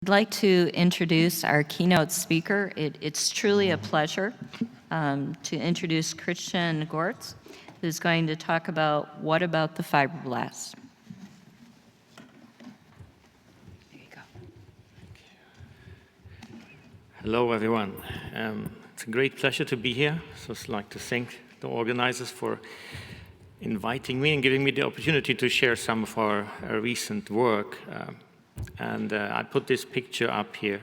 I'd like to introduce our keynote speaker. It's truly a pleasure to introduce Christian Goritz, who's going to talk about what about the fibroblasts. There you go. Hello, everyone. It's a great pleasure to be here. So I'd like to thank the organizers for inviting me and giving me the opportunity to share some of our recent work. I put this picture up here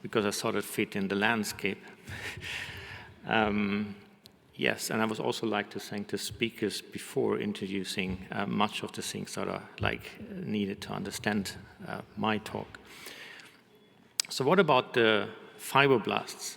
because I thought it fit in the landscape. Yes, and I would also like to thank the speakers before introducing much of the things that are needed to understand my talk. So what about the fibroblasts?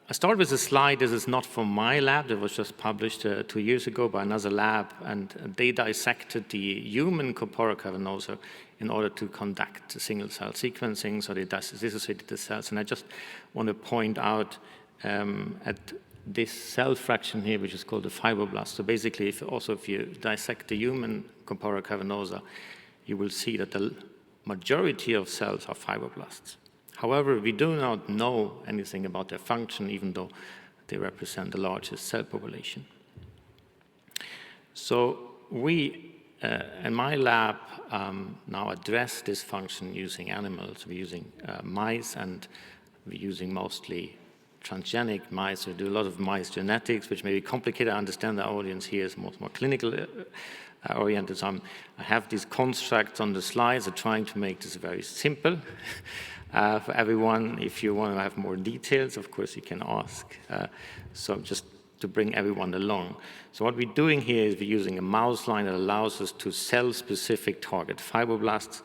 I start with a slide. This is not from my lab. It was just published 2 years ago by another lab, and they dissected the human corpora cavernosa in order to conduct single-cell sequencing, so they dissociated the cells. And I just want to point out at this cell fraction here, which is called the fibroblast. So basically, if you dissect the human corpora cavernosa, you will see that the majority of cells are fibroblasts. However, we do not know anything about their function, even though they represent the largest cell population. So we, in my lab, now address this function using animals. We're using mice, and we're using mostly transgenic mice. We do a lot of mice genetics, which may be complicated. I understand the audience here is more clinical oriented. So I have these constructs on the slides. I'm trying to make this very simple. For everyone, if you want to have more details, of course, you can ask. So just to bring everyone along. So what we're doing here is we're using a mouse line that allows us to cell-specific target fibroblasts,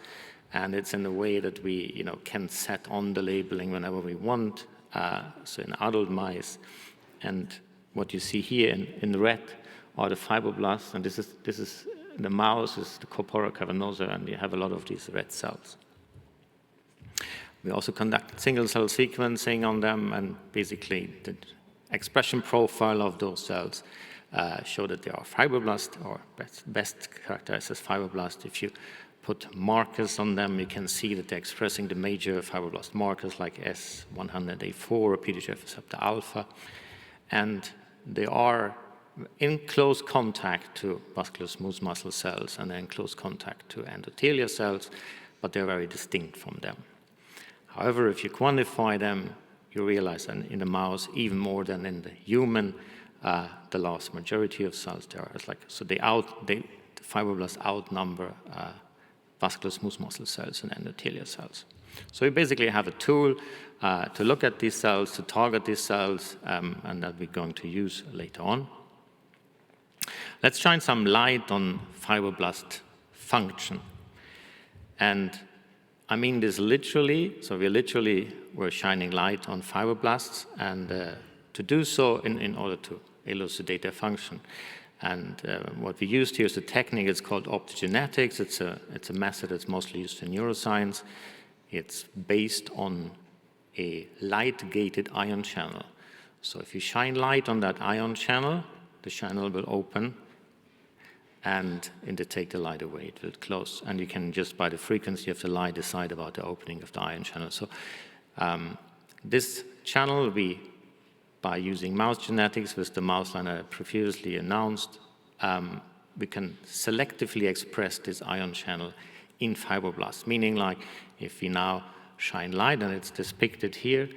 and it's in a way that we can set on the labeling whenever we want, so in adult mice. And what you see here in red are the fibroblasts, and this is the mouse, is the corpora cavernosa, and you have a lot of these red cells. We also conduct single-cell sequencing on them, and basically the expression profile of those cells show that they are fibroblasts, or best characterized as fibroblasts. If you put markers on them, you can see that they're expressing the major fibroblast markers like S100A4 or PDGF receptor alpha, and they are in close contact to vascular smooth muscle cells and in close contact to endothelial cells, but they're very distinct from them. However, if you quantify them, you realize that in the mouse, even more than in the human, the large majority of cells there are the fibroblasts outnumber vascular smooth muscle cells and endothelial cells. So we basically have a tool to look at these cells, to target these cells, and that we're going to use later on. Let's shine some light on fibroblast function. And I mean this literally, so we're shining light on fibroblasts, and to do so in order to elucidate their function. And what we used here is a technique. It's called optogenetics. It's a method that's mostly used in neuroscience. It's based on a light-gated ion channel. So if you shine light on that ion channel, the channel will open, and to take the light away, it will close. And you can just, by the frequency of the light, decide about the opening of the ion channel. So this channel will be, by using mouse genetics with the mouse line I previously announced, we can selectively express this ion channel in fibroblasts, meaning like if we now shine light, and it's depicted here,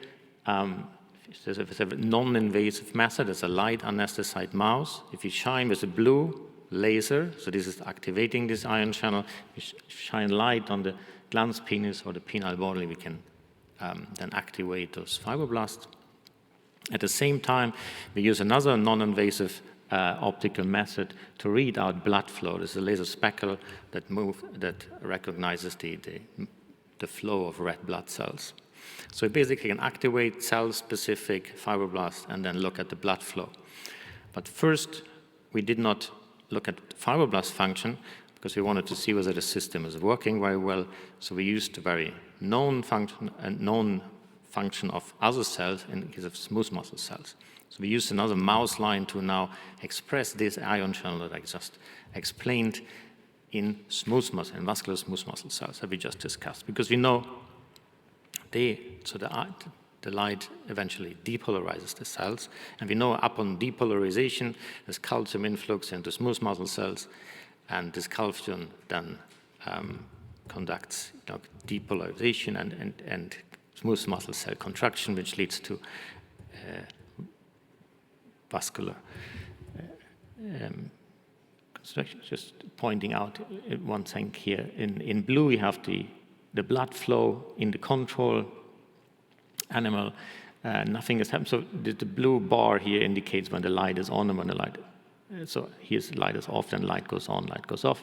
it's a non-invasive method. It's a light anesthetized mouse. If you shine with a blue laser, so this is activating this ion channel, you shine light on the glans penis or the penile body, we can then activate those fibroblasts. At the same time, we use another non-invasive optical method to read out blood flow. This is a laser speckle that recognizes the flow of red blood cells. So we basically can activate cell-specific fibroblasts and then look at the blood flow. But first, we did not look at fibroblast function because we wanted to see whether the system is working very well. So we used a very known function of other cells in the case of smooth muscle cells. So we used another mouse line to now express this ion channel that I just explained in smooth muscle, in vascular smooth muscle cells that we just discussed, because we know the light eventually depolarizes the cells, and we know upon depolarization, there's calcium influx into smooth muscle cells, and this calcium then conducts depolarization and smooth muscle cell contraction, which leads to vascular construction. Just pointing out one thing here. In blue, we have the blood flow in the control animal. Nothing has happened. So the blue bar here indicates when the light is on and when the light. So here's light is off, then light goes on, light goes off.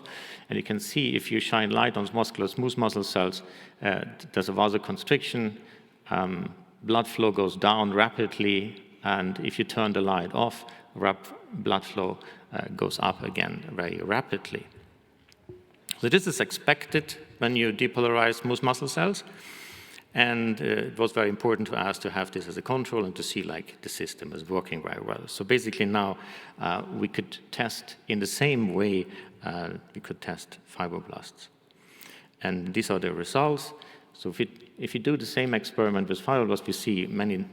And you can see if you shine light on muscular smooth muscle cells, there's a vasoconstriction, blood flow goes down rapidly, and if you turn the light off, blood flow goes up again very rapidly. So this is expected when you depolarize smooth muscle cells. And it was very important to us to have this as a control and to see like the system is working very well. So basically now we could test in the same way we could test fibroblasts. And these are the results. So if you do the same experiment with fibroblasts, we see many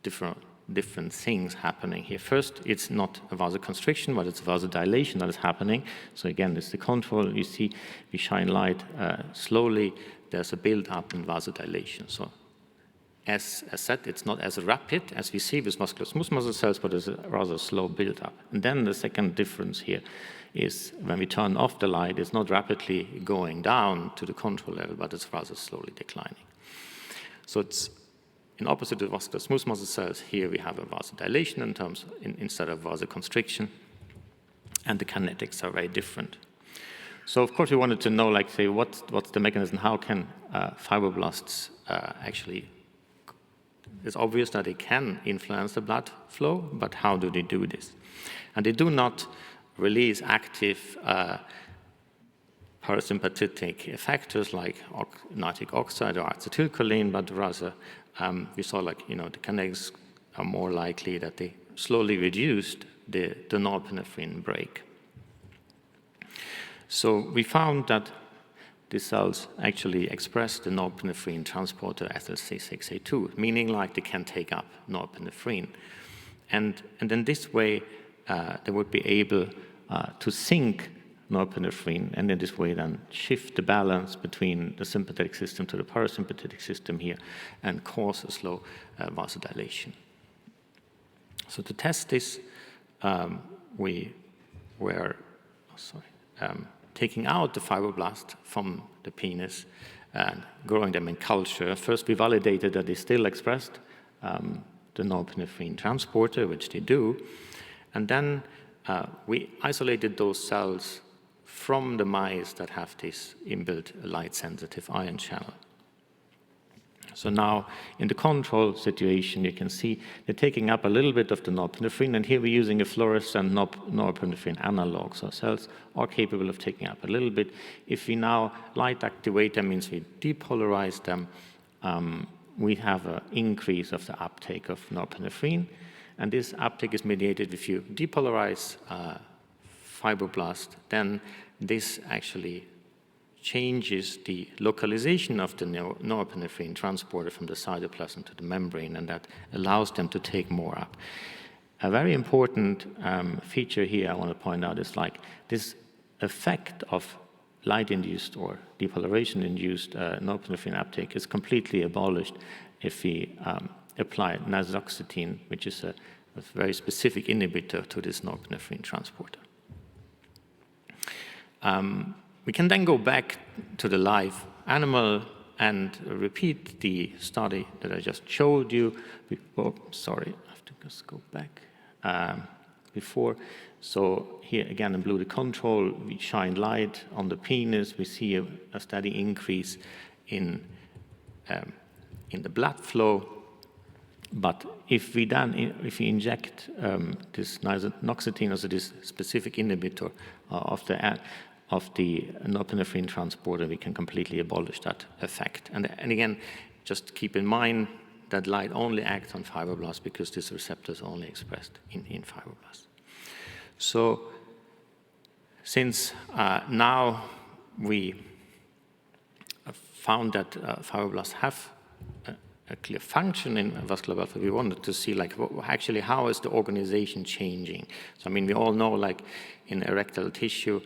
different things happening here. First, it's not a vasoconstriction, but it's a vasodilation that is happening. So again, it's the control. You see we shine light slowly. There's a build-up in vasodilation. So as said, it's not as rapid as we see with muscular smooth muscle cells, but it's a rather slow build-up. And then the second difference here is when we turn off the light, it's not rapidly going down to the control level, but it's rather slowly declining. So it's in opposite to vascular smooth muscle cells, here we have a vasodilation instead of vasoconstriction, and the kinetics are very different. So of course we wanted to know, like, say, what's the mechanism? How can fibroblasts actually? It's obvious that they can influence the blood flow, but how do they do this? And they do not release active parasympathetic factors like nitric oxide or acetylcholine, but rather we saw, like, the kinetics are more likely that they slowly reduced the norepinephrine break. So we found that the cells actually express the norepinephrine transporter SLC6A2, meaning like they can take up norepinephrine. And in this way, they would be able to sink norepinephrine, and in this way then shift the balance between the sympathetic system to the parasympathetic system here and cause a slow vasodilation. So to test this, we were taking out the fibroblast from the penis and growing them in culture. First, we validated that they still expressed the norepinephrine transporter, which they do. And then we isolated those cells from the mice that have this inbuilt light-sensitive ion channel. So now, in the control situation, you can see they're taking up a little bit of the norepinephrine, and here we're using a fluorescent norepinephrine analog. So cells are capable of taking up a little bit. If we now light activate them, means we depolarize them, we have an increase of the uptake of norepinephrine, and this uptake is mediated if you depolarize fibroblast, then this actually changes the localization of the norepinephrine transporter from the cytoplasm to the membrane, and that allows them to take more up. A very important feature here I want to point out is like this effect of light-induced or depolarization-induced norepinephrine uptake is completely abolished if we apply nasoxetine, which is a very specific inhibitor to this norepinephrine transporter. We can then go back to the live animal and repeat the study that I just showed you. Sorry, I have to just go back before. So here again in blue, the control, we shine light on the penis. We see a steady increase in the blood flow. But if we inject this nasoxetine, also this specific inhibitor of the norepinephrine transporter, we can completely abolish that effect. And again, just keep in mind that light only acts on fibroblasts because this receptor is only expressed in fibroblasts. So since now we found that fibroblasts have a clear function in vascular welfare. We wanted to see, like, actually, how is the organization changing? So, I mean, we all know, like, in erectile tissue,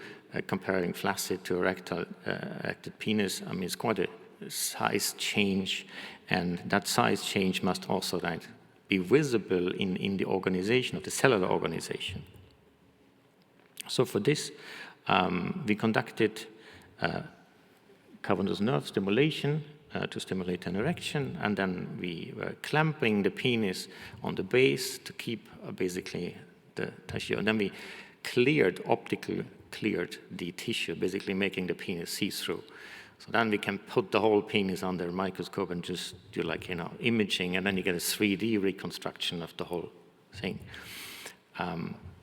comparing flaccid to erected penis, I mean, it's quite a size change, and that size change must also, like, be visible in the organization of the cellular organization. So for this, we conducted cavernous nerve stimulation to stimulate an erection, and then we were clamping the penis on the base to keep basically the tissue. And then we optically cleared the tissue, basically making the penis see-through. So then we can put the whole penis under a microscope and just do, like, imaging, and then you get a 3D reconstruction of the whole thing.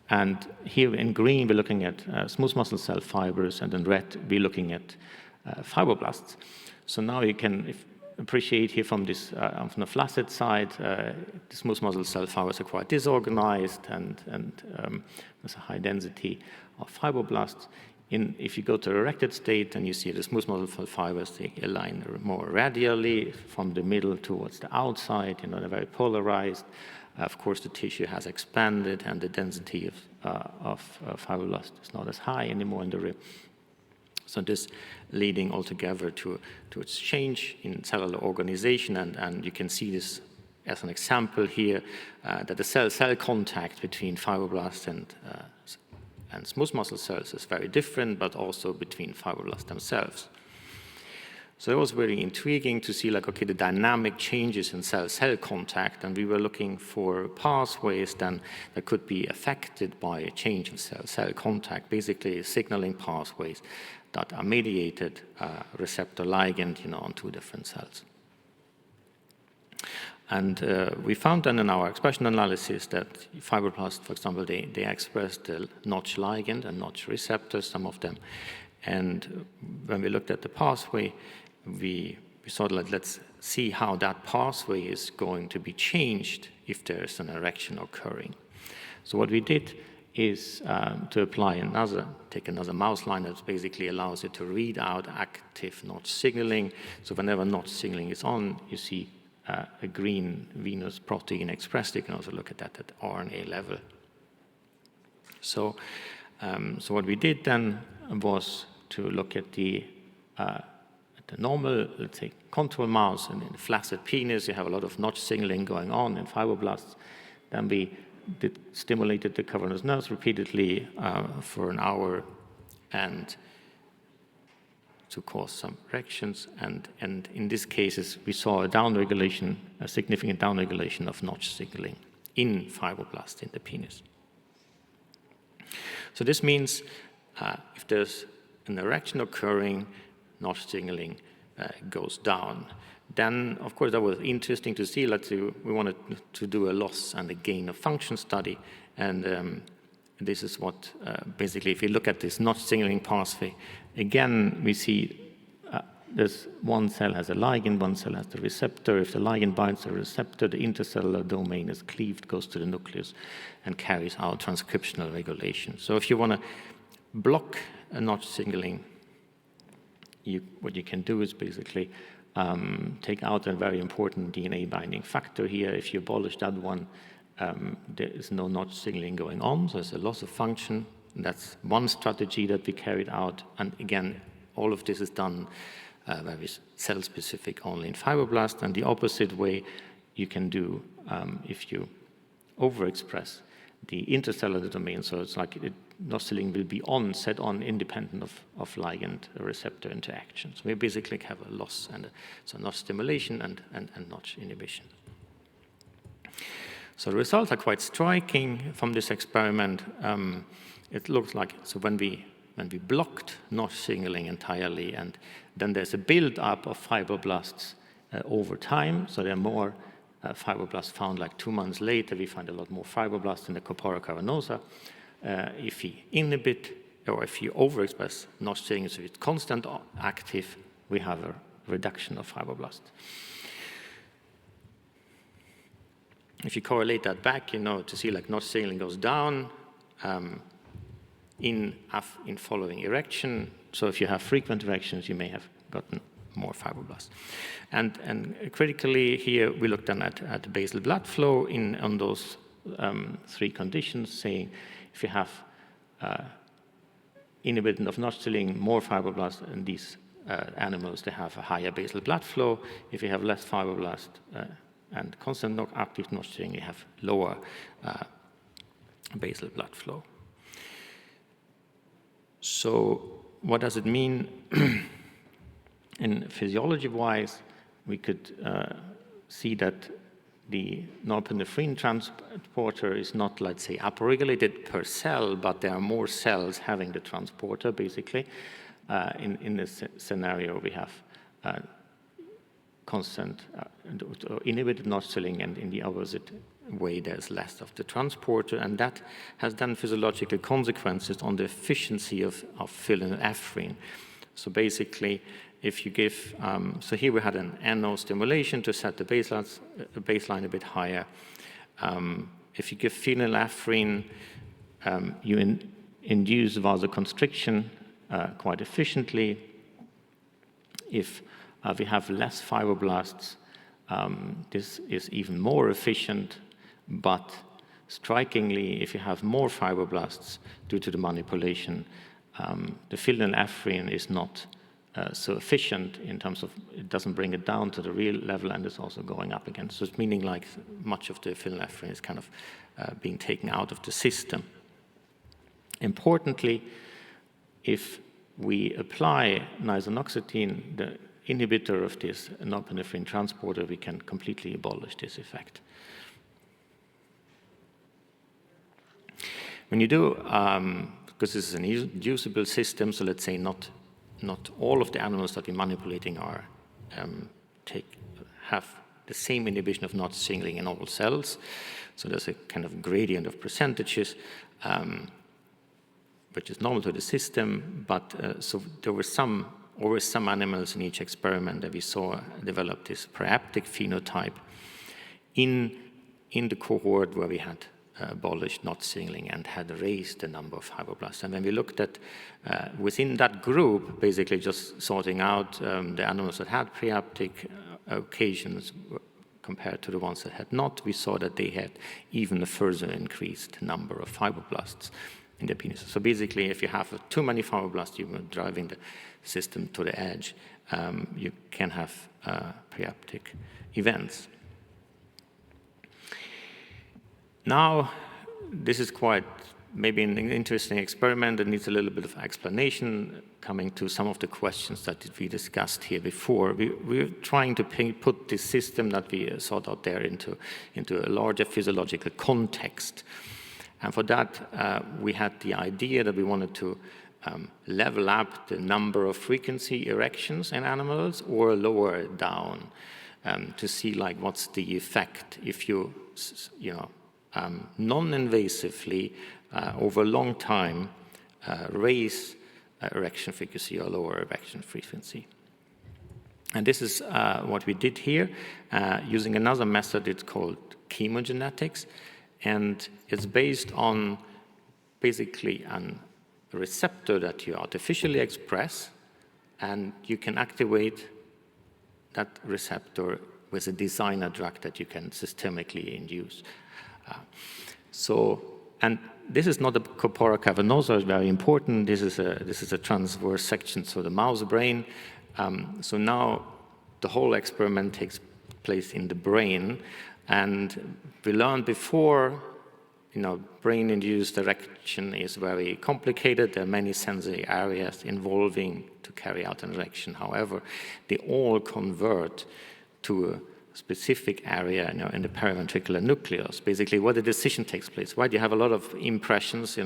And here in green, we're looking at smooth muscle cell fibers, and in red, we're looking at fibroblasts. So now you can appreciate here from this, from the flaccid side, the smooth muscle cell fibers are quite disorganized, and there's a high density of fibroblasts. If you go to the erected state, then you see the smooth muscle cell fibers, they align more radially from the middle towards the outside, they're very polarized. Of course, the tissue has expanded, and the density of fibroblasts is not as high anymore in the rib. So this leading altogether to its change in cellular organization, and you can see this as an example here, that the cell-cell contact between fibroblasts and smooth muscle cells is very different, but also between fibroblasts themselves. So it was very intriguing to see, like, okay, the dynamic changes in cell-cell contact, and we were looking for pathways then that could be affected by a change in cell-cell contact, basically signaling pathways that are mediated receptor ligand, on two different cells. And we found then in our expression analysis that fibroblasts, for example, they express the Notch ligand and Notch receptors, some of them. And when we looked at the pathway, we thought, like, let's see how that pathway is going to be changed if there's an erection occurring. So what we did is to apply take another mouse line that basically allows it to read out active Notch signaling. So whenever Notch signaling is on, you see a green venous protein expressed. You can also look at that at RNA level. So what we did then was to look at the normal, let's say, control mouse, and in the flaccid penis, you have a lot of Notch signaling going on in fibroblasts. Then we stimulated the cavernous nerves repeatedly for an hour, and to cause some erections. And in these cases, we saw a significant downregulation of Notch signaling in fibroblasts in the penis. So this means if there's an erection occurring, Notch signaling goes down. Then, of course, that was interesting to see. We wanted to do a loss and a gain of function study, and this is what, basically, if you look at this Notch signaling pathway, again, we see there's one cell has a ligand, one cell has the receptor. If the ligand binds the receptor, the intercellular domain is cleaved, goes to the nucleus, and carries out transcriptional regulation. So if you want to block a Notch signaling, what you can do is basically take out a very important DNA binding factor here. If you abolish that one, there is no Notch signaling going on, so there's a loss of function. That's one strategy that we carried out. And again, all of this is done very cell-specific only in fibroblasts. And the opposite way you can do if you overexpress the intercellular domain. So it's like Notch signaling will be set on independent of ligand receptor interaction. So we basically have a loss, and so Notch stimulation and Notch inhibition. So the results are quite striking from this experiment. It looks like, so when we blocked Notch signaling entirely, and then there's a build-up of fibroblasts over time. So there are more fibroblasts found, like 2 months later. We find a lot more fibroblasts in the corpora cavernosa. If we inhibit, or if you overexpress Notch signaling, so it's constant active, we have a reduction of fibroblasts. If you correlate that back, to see, like, Notch signaling goes down in following erection, So if you have frequent erections, you may have gotten more fibroblasts. And critically here, we looked then at basal blood flow on those 3 conditions, saying if you have inhibition of notch filling, more fibroblasts in these animals, they have a higher basal blood flow. If you have less fibroblast and constant active notch filling, you have lower basal blood flow. So what does it mean? In physiology-wise, we could see that the norepinephrine transporter is not, let's say, upregulated per cell, but there are more cells having the transporter, basically. In this scenario, we have constant inhibited notch filling, and in the opposite way, there's less of the transporter, and that has then physiological consequences on the efficiency of phenylephrine. So basically, if you give, so here we had an NO stimulation to set the baseline a bit higher. If you give phenylephrine, you induce vasoconstriction quite efficiently. If we have less fibroblasts, this is even more efficient, but strikingly, if you have more fibroblasts due to the manipulation, the phenylephrine is not so efficient in terms of it doesn't bring it down to the real level, and it's also going up again. So it's meaning like much of the phenylephrine is kind of being taken out of the system. Importantly, if we apply nisonoxetine, the inhibitor of this norepinephrine transporter, we can completely abolish this effect. When you do, because this is an inducible system, so let's say not all of the animals that we're manipulating are have the same inhibition of notch signaling in all cells. So there's a kind of gradient of percentages, which is normal to the system. But so there were always some animals in each experiment that we saw develop this preaptic phenotype in the cohort where we had abolished notch signaling and had raised the number of fibroblasts. And when we looked at within that group, basically just sorting out the animals that had preaptic occasions compared to the ones that had not, we saw that they had even a further increased number of fibroblasts in the penis. So basically, if you have too many fibroblasts, you're driving the system to the edge. You can have preaptic events. Now, this is quite maybe an interesting experiment that needs a little bit of explanation, coming to some of the questions that we discussed here before. We're trying to put this system that we sought out there into a larger physiological context. And for that, we had the idea that we wanted to level up the number of frequency erections in animals or lower it down to see like what's the effect if you non-invasively over a long time raise erection frequency or lower erection frequency. And this is what we did here using another method. It's called chemogenetics, and it's based on basically a receptor that you artificially express, and you can activate that receptor with a designer drug that you can systemically induce. And this is not a corpora cavernosa, it's very important. This is a transverse section, so the mouse brain. So now the whole experiment takes place in the brain, and we learned before, brain-induced erection is very complicated. There are many sensory areas involving to carry out an erection. However, they all convert to a specific area in the periventricular nucleus, basically where the decision takes place, right? You have a lot of impressions,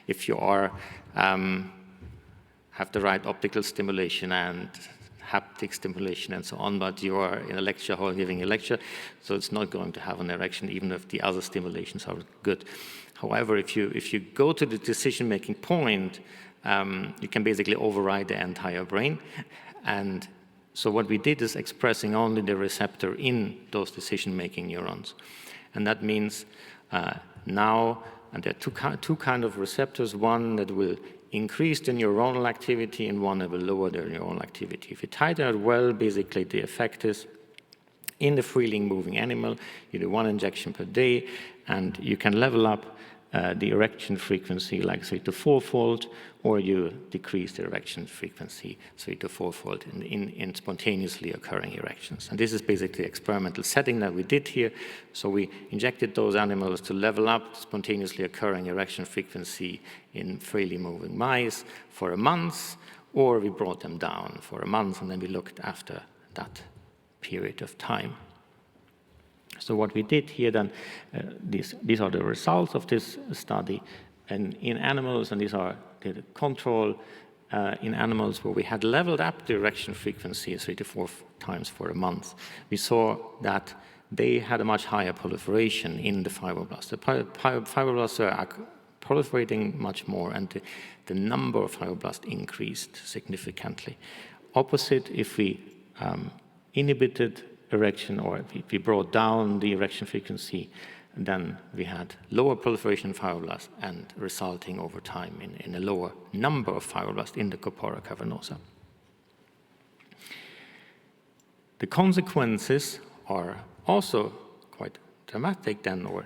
if you are have the right optical stimulation and haptic stimulation and so on, but you are in a lecture hall giving a lecture, so it's not going to have an erection even if the other stimulations are good. However, if you go to the decision-making point, you can basically override the entire brain. And so what we did is expressing only the receptor in those decision-making neurons. And that means now, and there are two kind of receptors, one that will increase the neuronal activity and one that will lower the neuronal activity. If you titrate it well, basically the effect is in the freely moving animal, you do 1 injection per day, and you can level up the erection frequency like 3 to 4-fold, or you decrease the erection frequency 3 to 4-fold in spontaneously occurring erections. And this is basically the experimental setting that we did here. So we injected those animals to level up spontaneously occurring erection frequency in freely moving mice for a month, or we brought them down for a month, and then we looked after that period of time. So what we did here then, these are the results of this study, and in animals, and these are the control in animals where we had leveled up the erection frequency 3 to 4 times for a month. We saw that they had a much higher proliferation in the fibroblasts. The fibroblasts are proliferating much more, and the number of fibroblasts increased significantly. Opposite, if we inhibited erection, or if we brought down the erection frequency, then we had lower proliferation of fibroblasts and resulting over time in a lower number of fibroblasts in the corpora cavernosa. The consequences are also quite dramatic then, or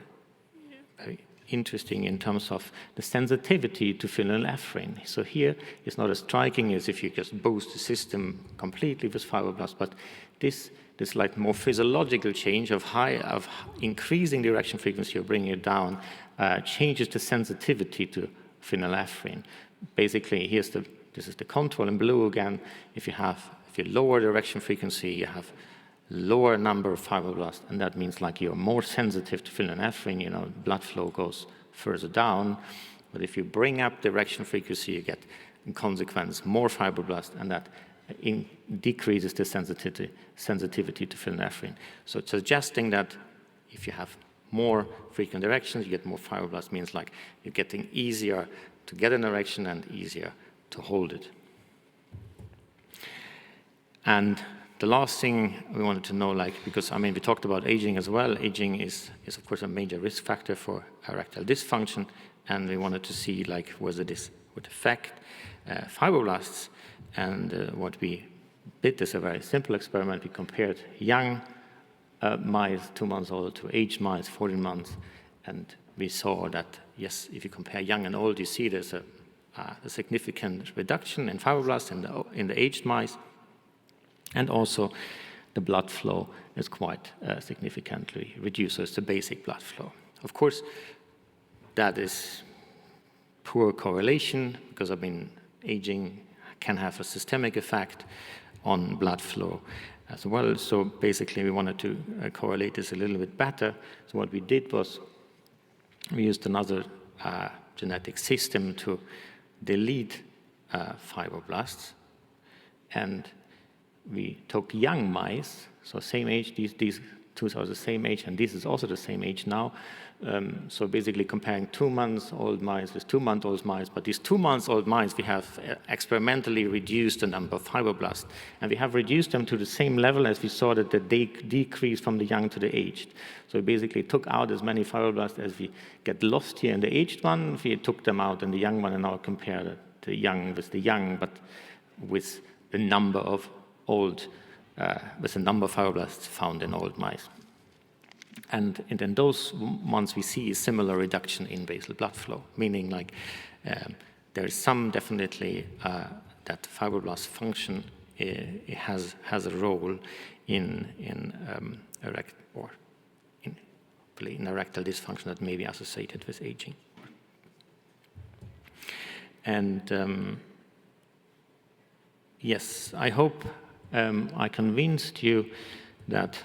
very interesting in terms of the sensitivity to phenylephrine. So here it's not as striking as if you just boost the system completely with fibroblasts, but this like more physiological change of increasing the erection frequency or bringing it down changes the sensitivity to phenylephrine. Basically, this is the control in blue again. If you lower the erection frequency, you have lower number of fibroblasts, and that means like you're more sensitive to phenylephrine. Blood flow goes further down. But if you bring up the erection frequency, you get, in consequence, more fibroblasts, and that decreases the sensitivity to phenylephrine. So it's suggesting that if you have more frequent erections, you get more fibroblasts, means like you're getting easier to get an erection and easier to hold it. And the last thing we wanted to know, because we talked about aging as well. Aging is of course a major risk factor for erectile dysfunction, and we wanted to see whether this would affect fibroblasts. And what we did is a very simple experiment. We compared young mice, 2 months old, to aged mice, 14 months, and we saw that, yes, if you compare young and old, you see there's a significant reduction in fibroblasts in the aged mice, and also the blood flow is quite significantly reduced. So it's the basic blood flow. Of course, that is poor correlation, because aging can have a systemic effect on blood flow as well. So basically, we wanted to correlate this a little bit better. So what we did was we used another genetic system to delete fibroblasts, and we took young mice, so same age. These two are the same age, and this is also the same age now. So basically comparing 2 months old mice with 2 month old mice, but these 2 months old mice, we have experimentally reduced the number of fibroblasts, and we have reduced them to the same level as we saw that they decrease from the young to the aged. So we basically took out as many fibroblasts as we get lost here in the aged one. We took them out in the young one, and now compare the young with the young, but with the number of fibroblasts found in old mice. And in those ones, we see a similar reduction in basal blood flow, meaning there is some definitely that fibroblast function it has a role in erectile dysfunction that may be associated with aging. And yes, I hope I convinced you that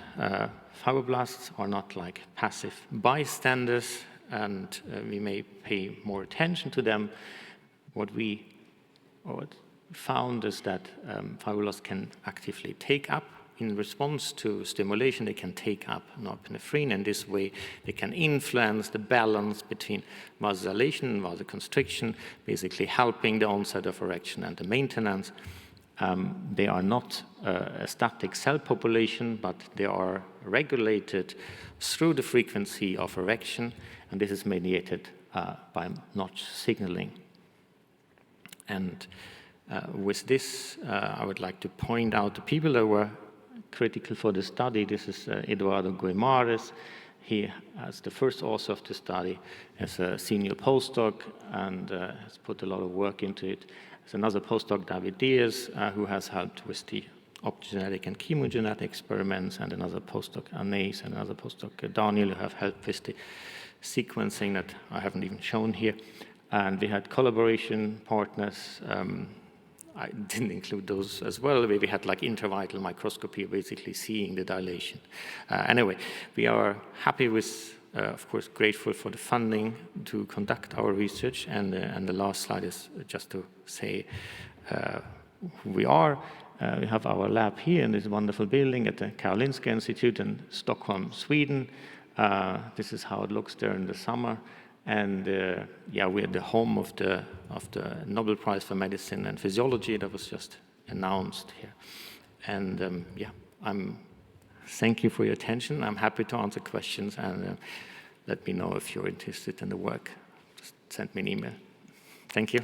fibroblasts are not like passive bystanders, and we may pay more attention to them. What we found is that fibroblasts can actively take up, in response to stimulation, they can take up norepinephrine, and this way they can influence the balance between vasodilation and vasoconstriction, basically helping the onset of erection and the maintenance. They are not a static cell population, but they are regulated through the frequency of erection, and this is mediated by notch signaling. And with this, I would like to point out the people that were critical for the study. This is Eduardo Guimares. He, as the first author of the study, is a senior postdoc and has put a lot of work into it. There's another postdoc, David Diaz, who has helped with the optogenetic and chemogenetic experiments, and another postdoc, Anais, and another postdoc, Daniel, who have helped with the sequencing that I haven't even shown here. And we had collaboration partners. I didn't include those as well. We had like intravital microscopy, basically seeing the dilation. Anyway, we are happy with, of course, grateful for the funding to conduct our research. And the last slide is just to say who we are. We have our lab here in this wonderful building at the Karolinska Institute in Stockholm, Sweden. This is how it looks there in the summer. And yeah, we're the home of the Nobel Prize for Medicine and Physiology that was just announced here. And yeah, thank you for your attention. I'm happy to answer questions, and let me know if you're interested in the work. Just send me an email. Thank you.